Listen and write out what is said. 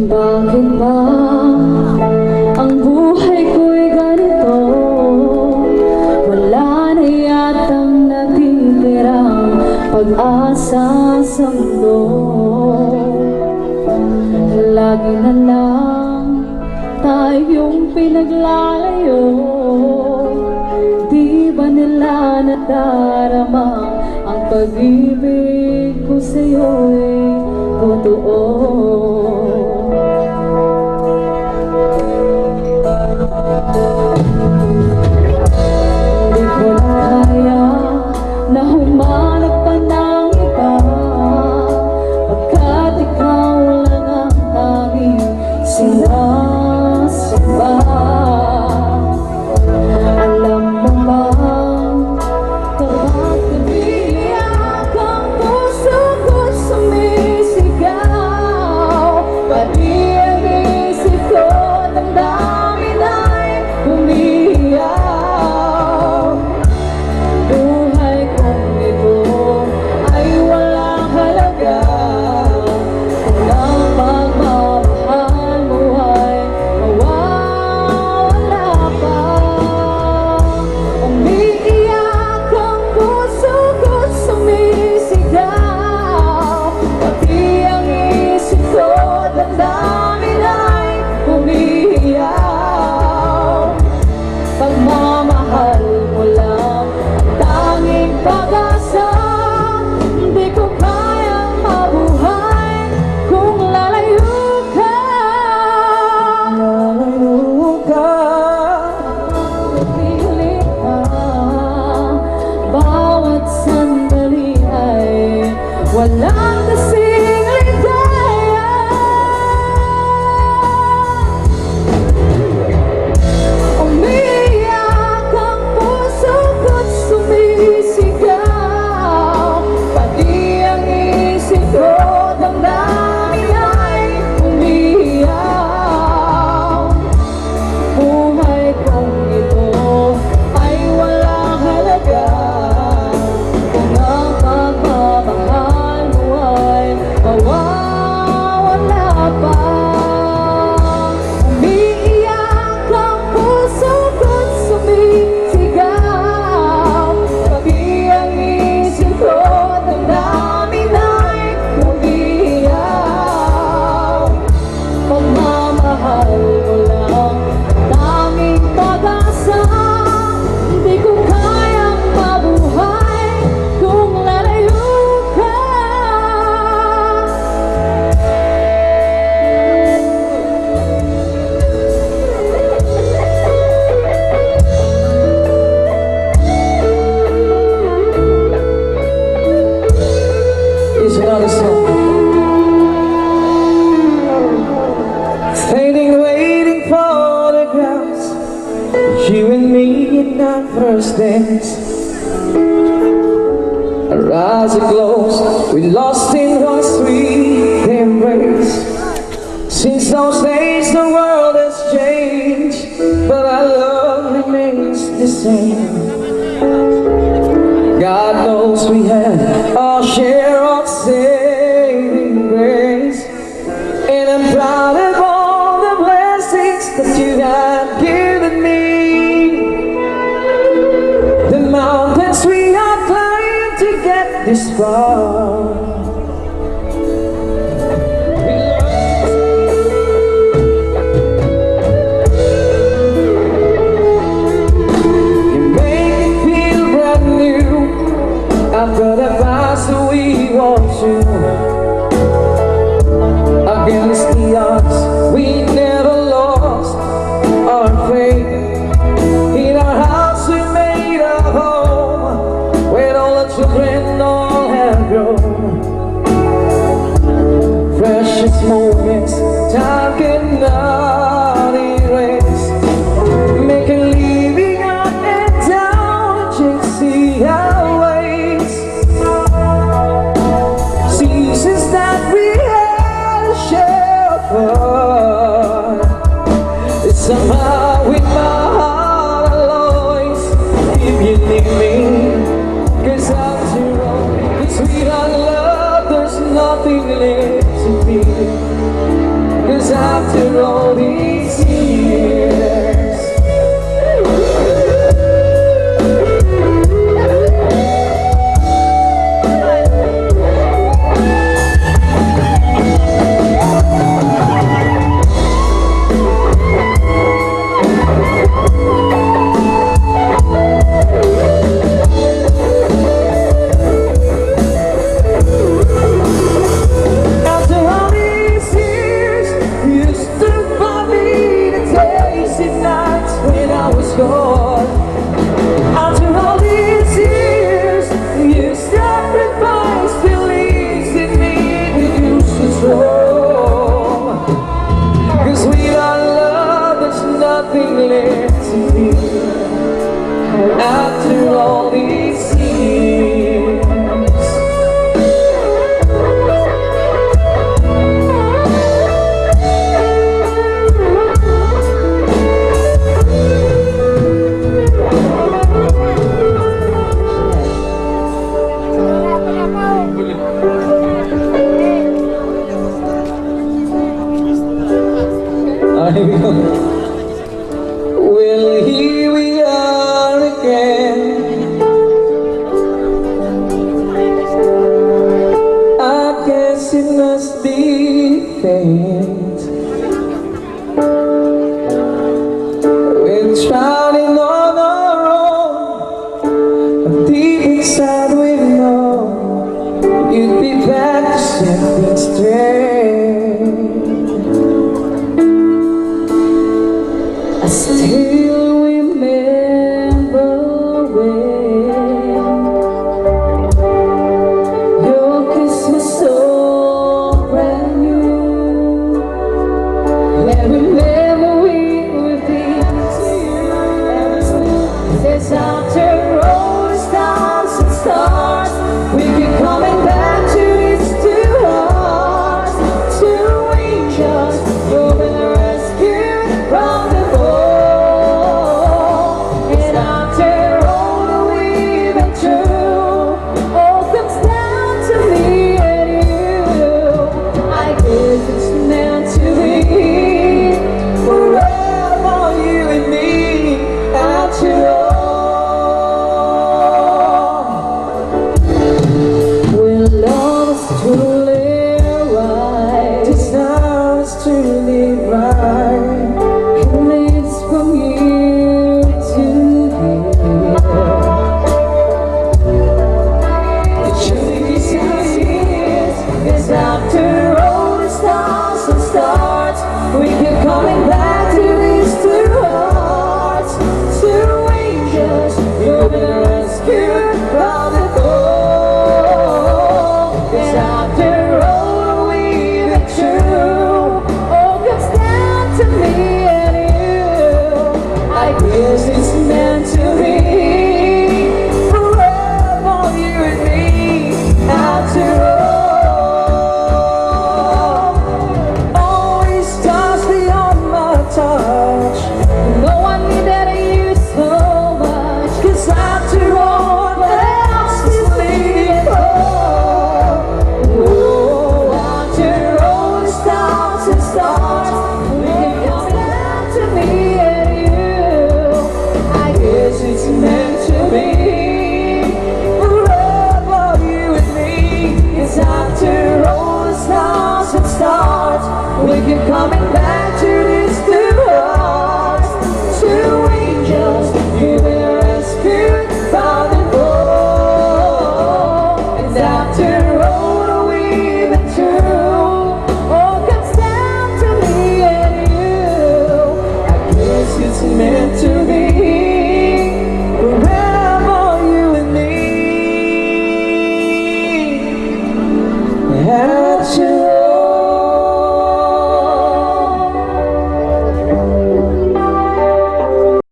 Bakit ba ang buhay ko'y ganito? Wala na yatang natitirang pag-asa sa mundo. Lagi na lang tayong pinaglalayo. Di ba nila nadarama ang pag-ibig ko sa'yo'y totoo? Hindi ko na kaya na humanap pa ng iba, pagkat ikaw lang ang tanging sinasamba. Alam mo ba, kapag nabiyak ang puso ko sumisigaw, pati ang isip ko damdamin ay umiiyak. Buhay kong ito ay walang halaga kung ang pagmamahal mo ay mawawala pa. Umiiyak ang puso ko sumisigaw, pati ang isip ko damdamin ay umiiyak. Pagmamahal mo lang ang tanging pag-asa, hindi ko kayang mabuhay kung lalayo ka. Lalayo ka, pilit ka, bawat sandali ay walang kasing ligaya. Umiiyak ang puso ko't sumisigaw, pati ang isip ko damdamin ay umiiyak. Buhay kong ito ay walang halaga kung ang pagmamahal mo ay mawawala pa. Umiiyak ang puso ko't sumisigaw, pati ang isip ko damdamin ay umiiyak. Pagmamahal mo lang tanging pag-asa, hindi ko kayang mabuhay kung lalayo ka. Here's another song. Standing waiting for the photographs, you and me in our first dance. Our eyes are closed, we lost in one sweet embrace. Since those days the world has changed, but our love remains the same. God knows we had our share of saving grace, and I'm proud of all the blessings that you have given me. The mountains we have climbed to get this far. You make me feel brand new after the past that we walked through. Against the odds, we never lost our faith. In our house we made a home, where all the children all have grown. Precious moments, time cannot erase. Make a living up and down, chasing our ways. Seasons that we had to share apart. Somehow in my heart I'll always keep you near me, 'cause I'm too old, 'cause we don't love the nothing left to feel. 'Cause after all these years, gone. After all these years, you sacrificed beliefs in me that used to strong. 'Cause without love, there's nothing left to feel. After all these years, well, here we are again. I guess it must be fate. We're trying on our own, but deep inside we know you'd be back to set things straight. I still remember when your kiss was so brand new. Every memory will be to you. Says after all the stars and stars, we keep coming back to these two hearts, two angels, you've been rescued from the truly right, and it's from year to year. The truth is after all the stars and stars, we keep coming back to these two hearts, two angels, you've been rescued from the cold. 'Cause after all we've been through, to me and you, I guess it's meant to be. Forever you and me, after all. Always stars beyond my touch. No one needed you so much. 'Cause after all, what else is leaving home? Oh, after all the stars and stars, it's meant to be. Forever you and me. It's after all the stars and stars, we keep coming back.